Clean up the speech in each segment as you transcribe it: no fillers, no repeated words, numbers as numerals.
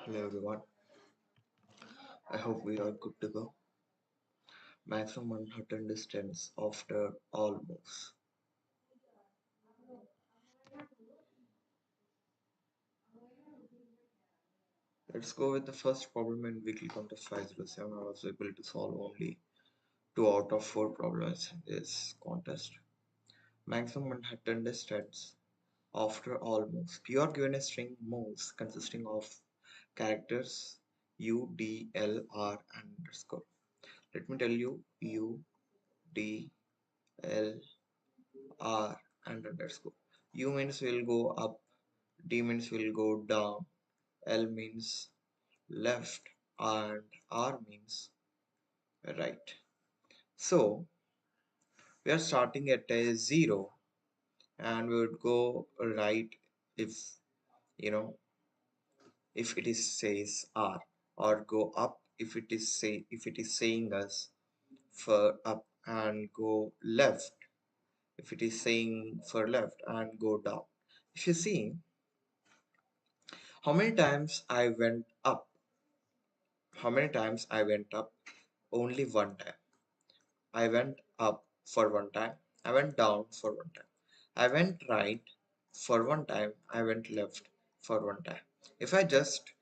Hello everyone, I hope we are good to go. Maximum Manhattan distance after all moves. Let's go with the first problem in weekly contest 507. I was able to solve only 2 out of 4 problems in this contest. Maximum Manhattan distance after all moves. You are given a string moves consisting of characters U, D, L, R and underscore. Let me tell you U, D, L, R and underscore. U means will go up, D means will go down, L means left, and R means right. So we are starting at a 0 and we would go right if you know if it is says R, or go up if it is saying us for up, and go left if it is saying for left, and go down. If you see how many times I went up, only one time. I went up for one time, I went down for one time, I went right for one time, I went left for one time. If I just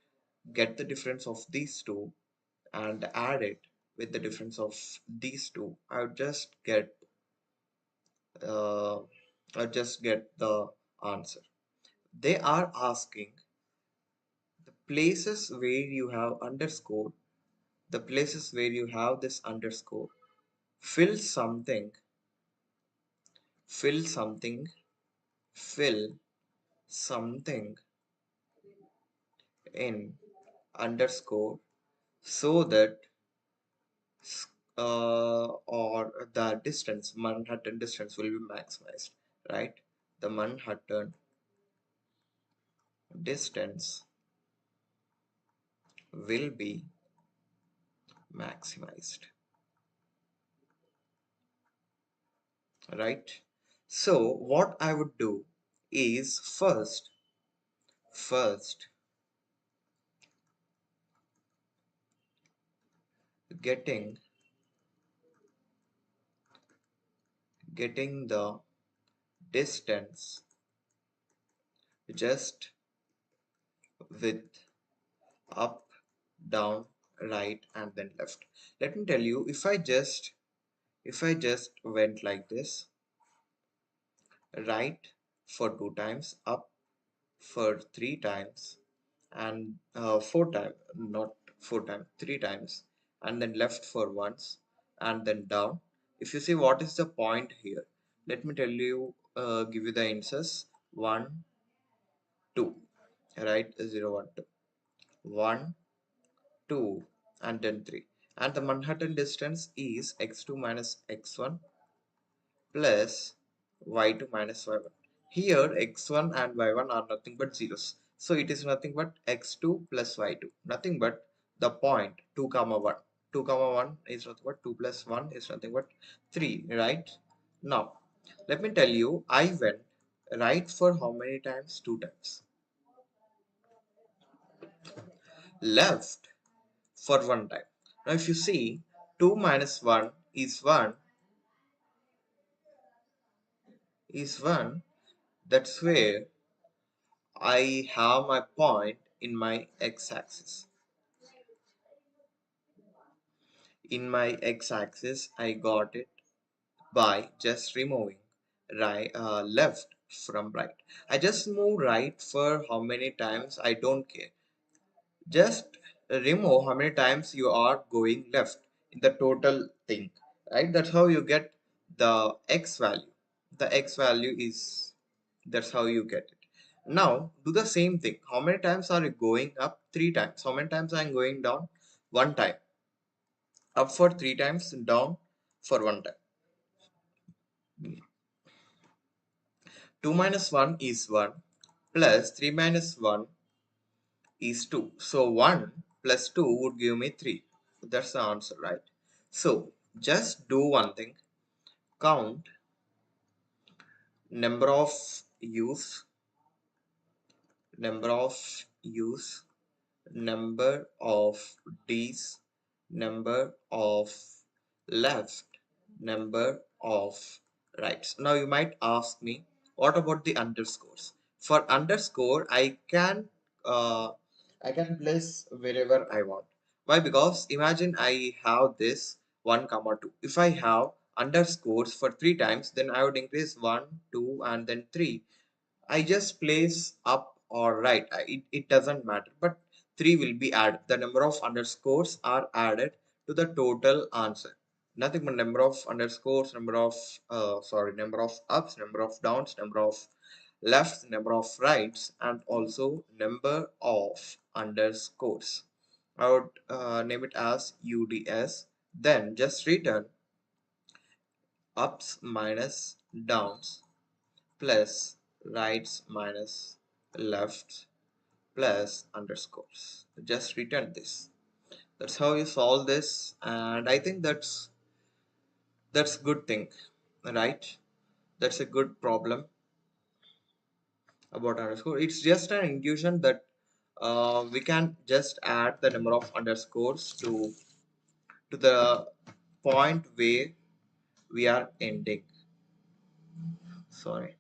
get the difference of these two and add it with the difference of these two, I would just get uh, the answer. They are asking the places where you have underscore, the places where you have this underscore, fill something, fill something, fill something in underscore so that or the distance, Manhattan distance, will be maximized, right? The Manhattan distance will be maximized, right? So what I would do is first getting the distance just with up, down, right, and then left. Let me tell you, if I just went like this, right for 2 times, up for 3 times, and 4 times, not 4 times, 3 times, and then left for once, and then down. If you see what is the point here, let me tell you, give you the answers. 1, 2, right? 0, 1, 2, 1, 2, and then 3. And the Manhattan distance is x2 minus x1 plus y2 minus y1. Here x1 and y1 are nothing but zeros. So it is nothing but x2 plus y2. Nothing but the point 2 comma 1. 2 comma 1 is nothing but 2 plus 1 is nothing but 3, right? Now, let me tell you, I went right for how many times? 2 times. Left for one time. Now if you see 2 minus 1 is 1, that's where I have my point in my x-axis. In my x-axis I got it by just removing left from right. I just move right for how many times, I don't care. Just remove how many times you are going left in the total thing, right? That's how you get the x value. The x value is, that's how you get it. Now do the same thing. How many times are you going up? 3 times. How many times I'm going down? 1 time. Up for 3 times, down for 1 time. 2 minus 1 is 1 plus 3 minus 1 is 2. So 1 plus 2 would give me 3. That's the answer, right? So just do one thing. Count number of use number of D's, number of left, number of rights. Now you might ask me, what about the underscores? For underscore, uh, I can place wherever I want. Why? Because imagine I have this 1 comma 2. If I have underscores for 3 times, then I would increase 1, 2 and then 3. I just place up or right. It doesn't matter. But 3 will be added. The number of underscores are added to the total answer. Nothing but number of underscores, number of ups, number of downs, number of lefts, number of rights, and also number of underscores. I would name it as UDS. Then just return ups minus downs plus rights minus lefts plus underscores. Just return this. That's how you solve this, and I think that's good thing, right? That's a good problem about underscore. It's just an intuition that we can just add the number of underscores to the point where we are ending. Sorry,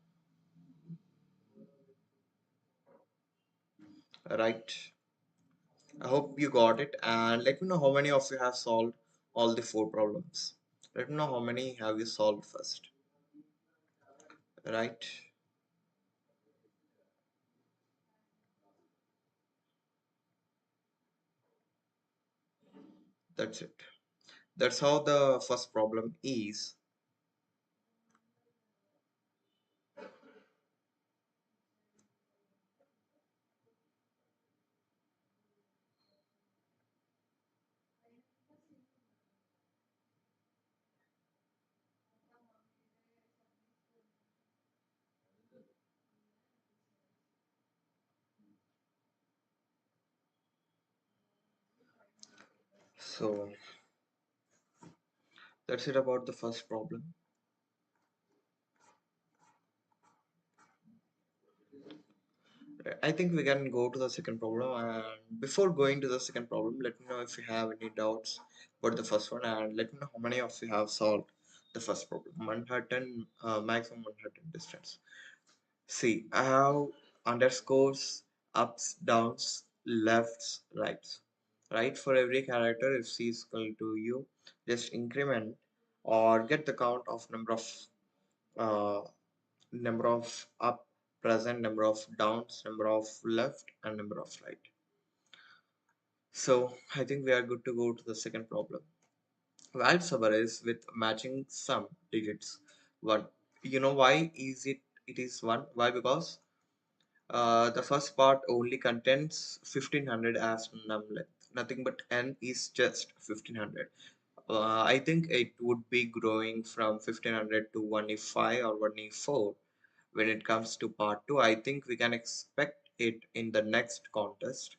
right? I hope you got it, and let me know how many of you have solved all the 4 problems. Let me know how many have you solved first, right? That's it. That's how the first problem is. So that's it about the first problem. I think we can go to the second problem. And before going to the second problem, let me know if you have any doubts about the first one, and let me know how many of you have solved the first problem. Manhattan, maximum Manhattan distance. See, I have underscores, ups, downs, lefts, rights. Right, for every character, if c is equal to u, just increment or get the count of uh, number of up present, number of downs, number of left, and number of right. So I think we are good to go to the second problem. Valid summarize with matching some digits. 1. You know why is it is 1? Why? Because the first part only contains 1500 as num length. Nothing but n is just 1500. I think it would be growing from 1500 to 1e5 or 1e4 when it comes to part 2. I think we can expect it in the next contest,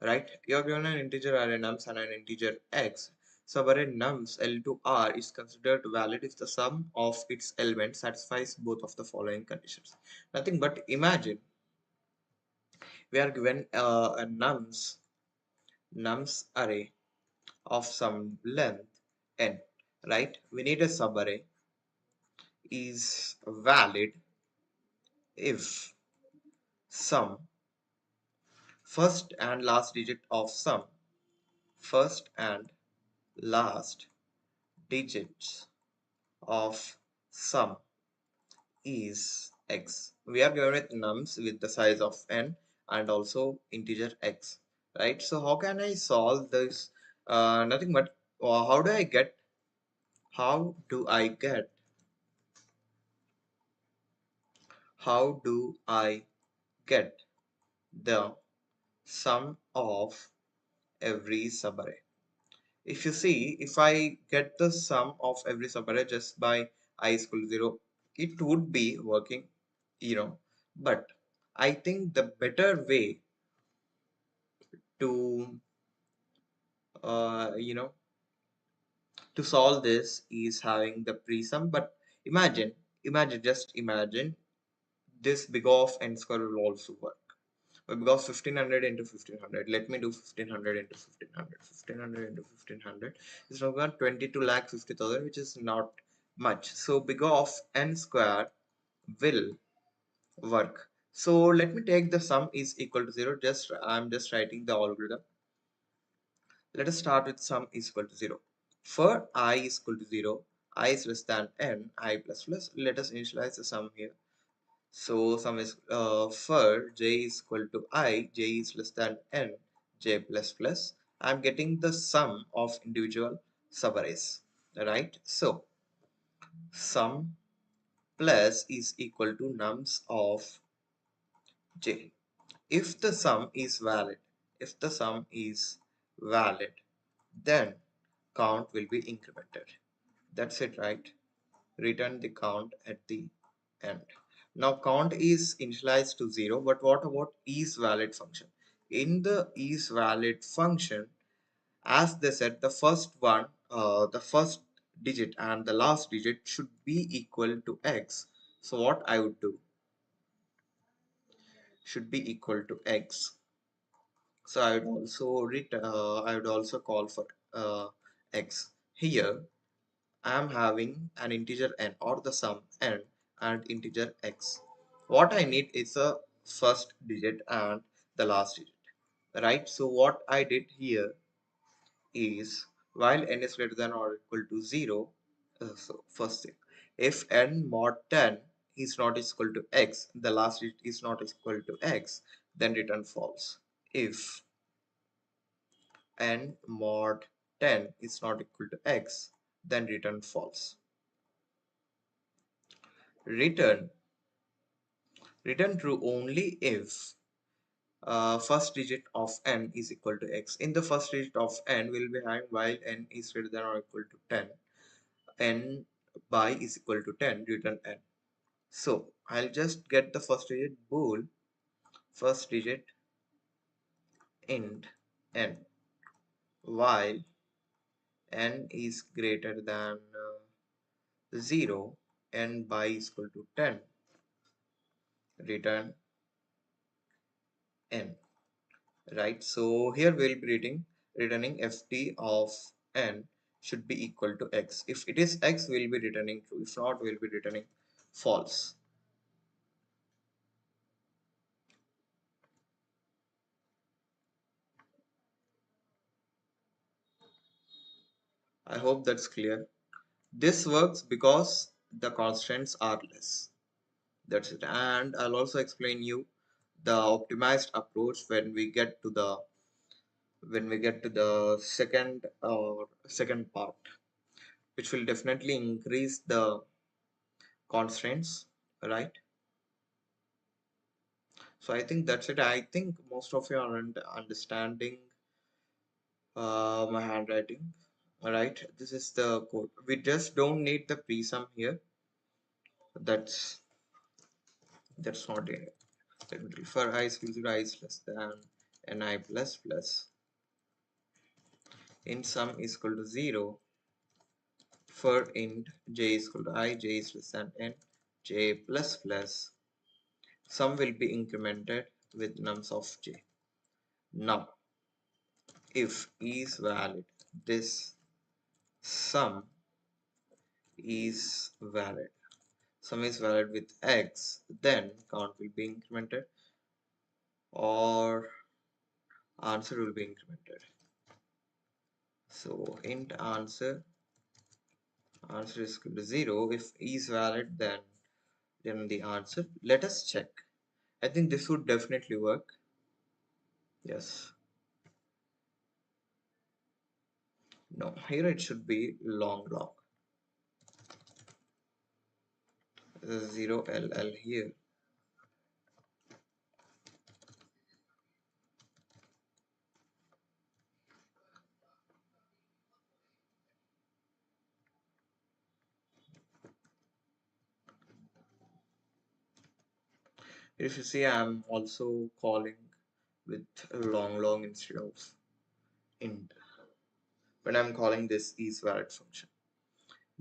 right? You're given an integer array nums and an integer x. So array nums L to R is considered valid if the sum of its elements satisfies both of the following conditions. Nothing but imagine we are given a nums array of some length n, right? We need a subarray is valid if sum first and last digit of sum first and last digits of sum is x. We are given with nums with the size of n and also integer x, right? So how can I solve this? Nothing but how do I get how do I get the sum of every subarray? If you see, if I get the sum of every subarray just by I is equal to 0, it would be working, you know. But I think the better way to, uh, you know, to solve this is having the pre-sum. But just imagine this big of n square will also work. because 1500 into 1500, let me do 1500 into 1500. 1500 into 1500 is now 22 lakh 50,000, which is not much. So big of n square will work. So let me take the sum is equal to 0. I'm just writing the algorithm. Let us start with sum is equal to 0. For I is equal to 0, I is less than n, I plus plus. Let us initialize the sum here. So sum is for j is equal to I, j is less than n, j plus plus. I'm getting the sum of individual subarrays, right? So sum plus is equal to nums of j. If the sum is valid, if the sum is valid, then count will be incremented. That's it, right? Return the count at the end. Now count is initialized to 0, but what about is valid function? In the is valid function, as they said, the first one, the first digit and the last digit should be equal to x. So what I would do, should be equal to x. So I would also call for x. Here I am having an integer n, or the sum n, and integer x. What I need is the first digit and the last digit, right? So what I did here is, while n is greater than or equal to 0, so first thing, if n mod 10 is not equal to x, the last digit is not equal to x, then return false. If n mod 10 is not equal to x, then return false. Return true only if first digit of n is equal to x. In the first digit of n will be having, while n is greater than or equal to 10, n by is equal to 10, return n. So I'll just get the first digit bool, first digit int n, while n is greater than 0, n by is equal to 10, return n, right? So here we'll be returning ft of n should be equal to x. If it is x, we'll be returning true. If not, we'll be returning false. I hope that's clear. This works because the constraints are less. That's it. And I'll also explain you the optimized approach when we get to the second part, which will definitely increase the constraints, right? So I think that's it. I think most of you are understanding my handwriting. All right, this is the code. We just don't need the pre-sum here. That's not it. Technically, for I is equal to I is less than ni plus plus. Int sum is equal to 0. For int j is equal to I, j is less than n, j plus plus. Sum will be incremented with nums of j. Now, if is valid, this sum is valid. Sum is valid with x, then count will be incremented or answer will be incremented. So int answer is equal to 0. If is valid, then the answer. Let us check. I think this would definitely work. Yes. No, here it should be long. 0 LL here. If you see, I'm also calling with long instead of int when I'm calling this is valid function.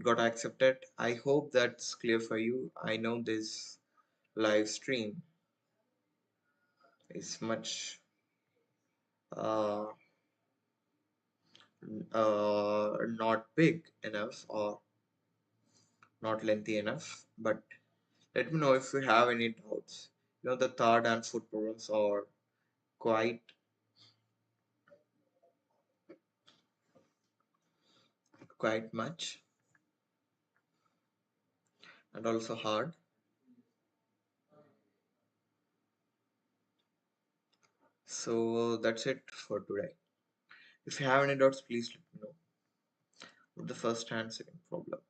Got accepted. I hope that's clear for you. I know this live stream is much uh, not big enough or not lengthy enough, but let me know if you have any doubts. The third and fourth problems are quite quite much and also hard. So that's it for today. If you have any doubts, please let me know. The first and second problem.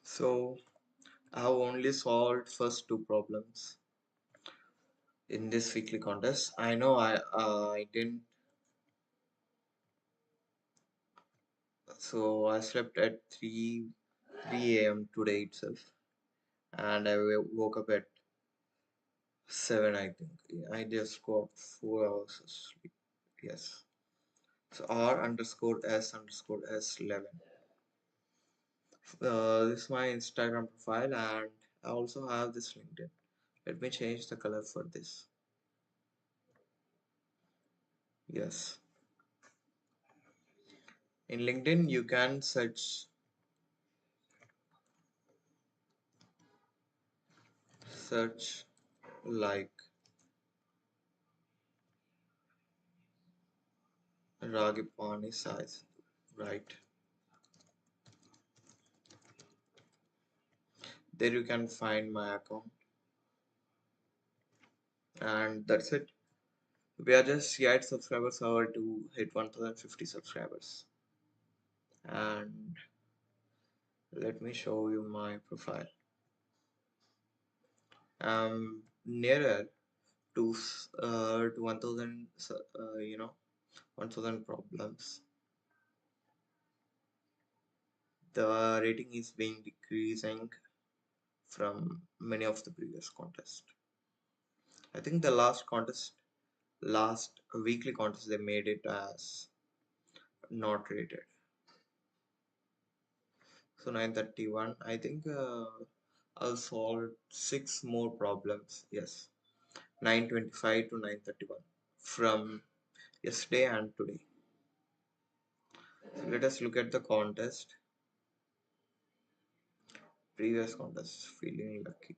So I have only solved first two problems in this weekly contest. I know I didn't. So I slept at 3 a.m. today itself, and I woke up at 7. I think I just got 4 hours of sleep. Yes. So R underscore S underscore S11. This is my Instagram profile, and I also have this LinkedIn. Let me change the color for this. Yes. In LinkedIn, you can search like Ragipani size, right? There you can find my account, and that's it. We are just 8 subscribers over to hit 1050 subscribers. And let me show you my profile. I'm nearer to 1000, 1000 problems. The rating is being decreasing from many of the previous contests. I think the last weekly contest, they made it as not rated. So 931. I think I'll solve 6 more problems. Yes, 925 to 931 from yesterday and today. So let us look at the contest. Previous contest. Feeling lucky.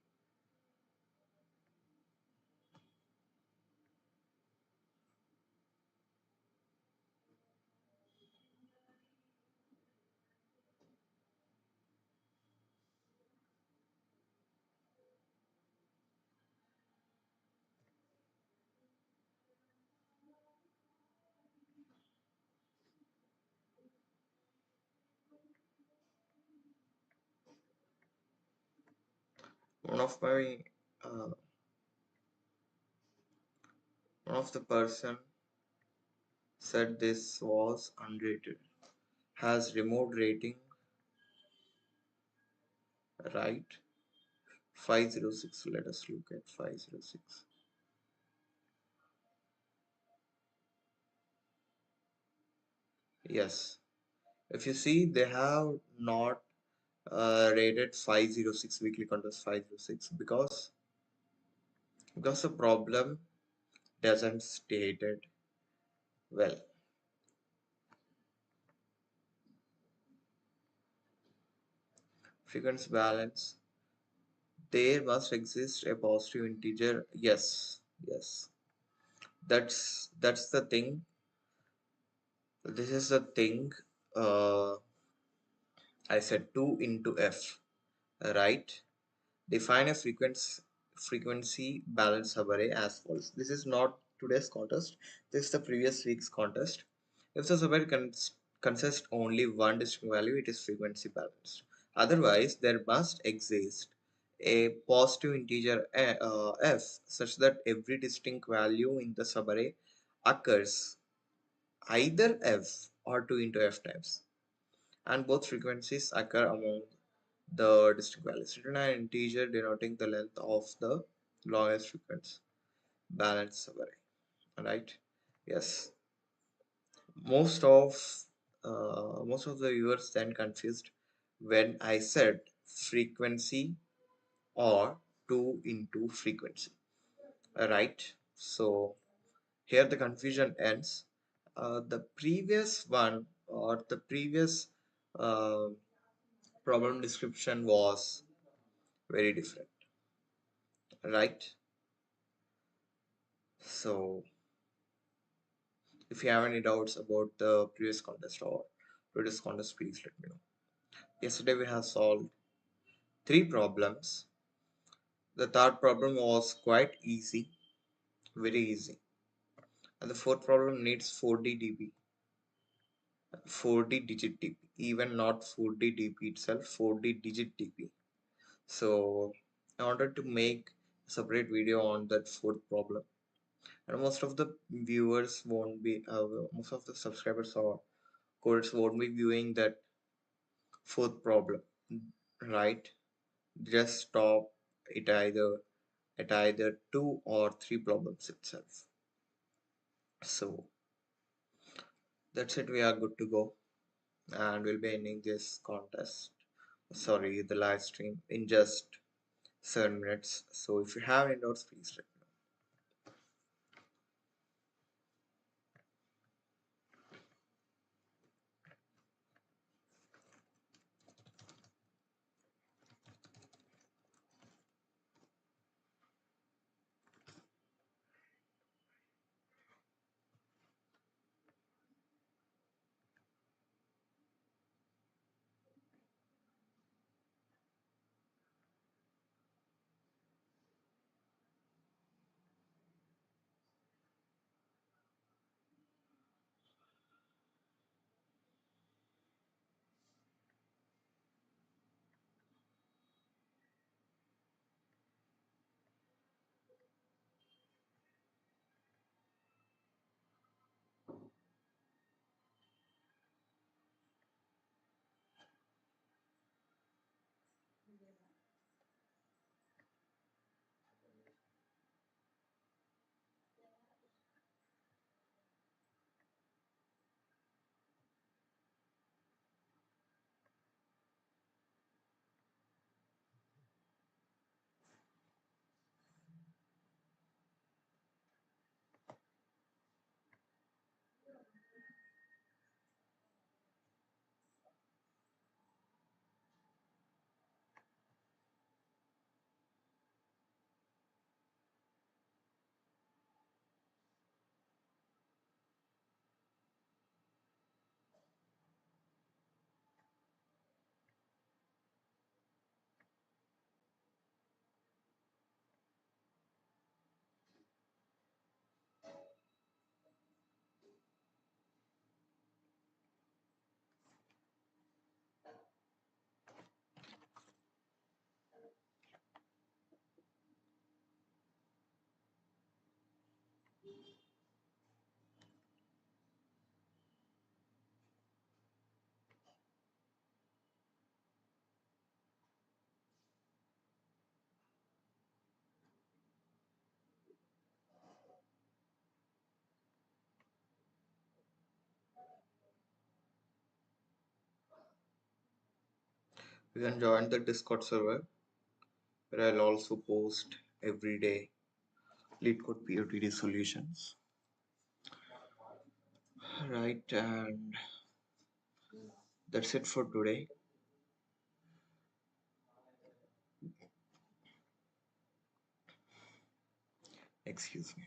One of my uh, one of the person said this was unrated. Has removed rating, right? 506. Let us look at 506. Yes. If you see, they have not rated 506 weekly contest 506 because the problem doesn't state it well. Frequency balance. There must exist a positive integer. Yes, yes. That's the thing. This is the thing. Uh, I said 2 into f, right? Define a frequency balance subarray as follows. This is not today's contest. This is the previous week's contest. If the subarray consists only one distinct value, it is frequency balanced. Otherwise, there must exist a positive integer f such that every distinct value in the subarray occurs either f or 2 into f times, and both frequencies occur among the distinct values. Return an integer denoting the length of the longest frequency balance subarray. Right? Yes. Most most of the viewers then confused when I said frequency or 2 into frequency. Right? So here the confusion ends. The previous one, or the previous uh, problem description was very different, right? So if you have any doubts about the previous contest, please let me know. Yesterday we have solved three problems. The third problem was quite easy, very easy. And the fourth problem needs 4D dB, 4D digit dB, even not 4D dB itself, 4D digit dB. So I wanted to make a separate video on that fourth problem. And most of the viewers won't be, most of the subscribers or coders won't be viewing that fourth problem, right? Just stop it either two or three problems itself. So that's it, we are good to go, and we'll be ending this contest, sorry, the live stream, in just 7 minutes. So if you have any doubts, please let me know. You can join the Discord server, where I'll also post every day LeetCode POTD solutions. Right, and that's it for today. Excuse me.